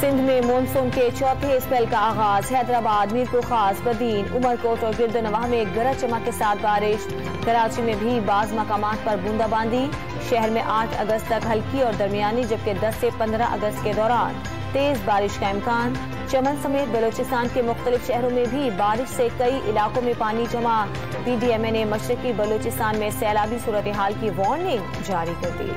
सिंध में मानसून के चौथे स्पेल का आगाज। हैदराबाद, मीरपुर खास, बदीन, उमरकोट और गिरदनवाह में गरज चमक के साथ बारिश। कराची में भी बाज मकामात पर बूंदाबांदी। शहर में 8 अगस्त तक हल्की और दरमियानी जबकि 10 से 15 अगस्त के दौरान तेज बारिश का इम्कान। चमन समेत बलोचिस्तान के मुख्तलिफ शहरों में भी बारिश से कई इलाकों में पानी जमा। PDMA ने मशरकी बलोचिस्तान में सैलाबी सूरत हाल की वार्निंग जारी कर दी।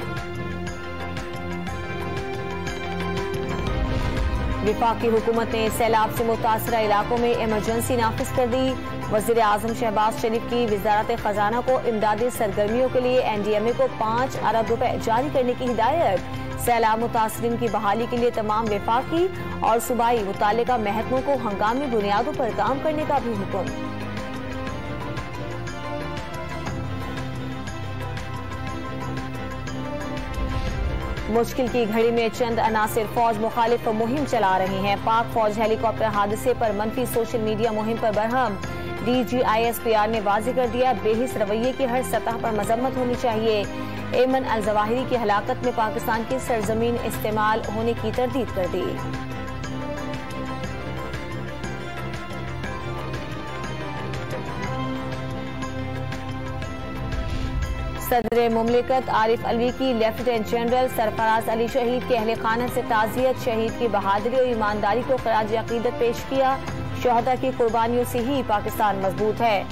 वफाकी हुकूमत ने सैलाब से मुतासरा इलाकों में इमरजेंसी नाफिज कर दी। वज़ीर आज़म शहबाज शरीफ की वजारत खजाना को इमदादी सरगर्मियों के लिए NDMA को 5 अरब रुपए जारी करने की हिदायत। सैलाब मुतासरीन की बहाली के लिए तमाम वफाकी और सूबाई मुतालिका महकमों को हंगामी बुनियादों पर काम करने का भी हुक्म। मुश्किल की घड़ी में चंद अनासिर फौज मुखालिफ मुहिम चला रही हैं। पाक फौज हेलीकॉप्टर हादसे पर मनफी सोशल मीडिया मुहिम पर बरहम। DG ISPR ने वाज़ेह कर दिया, बेहिस रवैये की हर सतह पर मजम्मत होनी चाहिए। एमन अल-जवाहिरी की हलाकत में पाकिस्तान की सरजमीन इस्तेमाल होने की तरदीद कर दी। सदर मुमलिकत आरिफ अलवी की लेफ्टिनेंट जनरल सरफराज अली शहीद के अहले खाना से ताज़ियत। शहीद की बहादुरी और ईमानदारी को खराज अकीदत पेश किया। शहदा की कुर्बानियों से ही पाकिस्तान मजबूत है।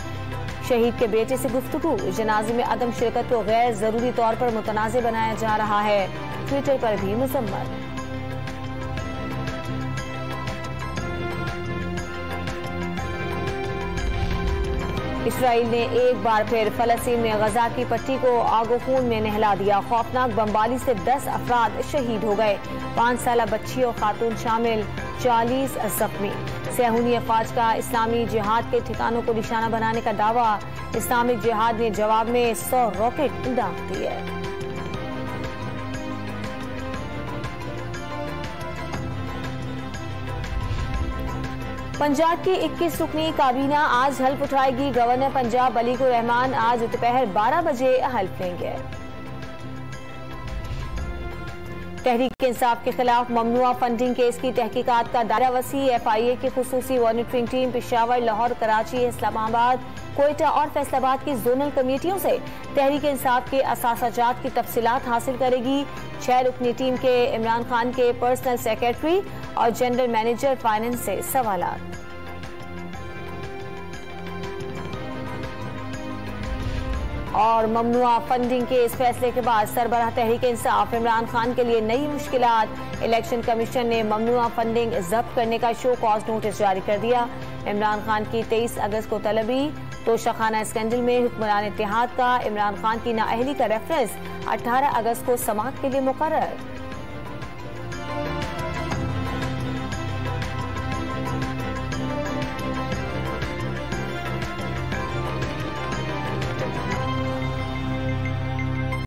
शहीद के बेटे से गुफ्तगू। जनाजे में अदम शिरकत को गैर जरूरी तौर पर मुतनाज़ बनाया जा रहा है। ट्विटर पर भी मजम्मत। इसराइल ने एक बार फिर फलस्तीन में गजा की पट्टी को आगो खून में नहला दिया। खौफनाक बमबारी से 10 अफराद शहीद हो गए। 5 साला बच्ची और खातून शामिल, 40 जख्मी। सहूनी अफवाज का इस्लामी जिहाद के ठिकानों को निशाना बनाने का दावा। इस्लामिक जिहाद ने जवाब में 100 रॉकेट दाग दिए। पंजाब की 21 रुकनी काबीना आज हल्फ उठाएगी। गवर्नर पंजाब अलीकुर रहमान आज दोपहर 12 बजे हल्फ लेंगे। तहरीक इंसाफ के खिलाफ ममनुआ फंडिंग केस की तहकीकात का दायरा वसी। FIA की खुसूसी मॉनिटरिंग टीम पेशावर, लाहौर, कराची, इस्लामाबाद, कोयटा और फैसलाबाद की जोनल कमेटियों से तहरीक इंसाफ के असासाजात की तफसीलात हासिल करेगी। 6 रुकनी टीम के इमरान खान के पर्सनल सेक्रेटरी और जनरल मैनेजर फाइनेंस से सवालात। और ममनुआ फंडिंग के इस फैसले के बाद सरबराह तहरीक इंसाफ इमरान खान के लिए नई मुश्किलात। इलेक्शन कमीशन ने ममनुआ फंडिंग जब्त करने का शो कॉज नोटिस जारी कर दिया। इमरान खान की 23 अगस्त को तलबी। तोशाखाना स्कैंडल में हुक्मरान इत्तेहाद का इमरान खान की नाअहली का रेफरेंस 18 अगस्त को समाअत के लिए मुकर्रर।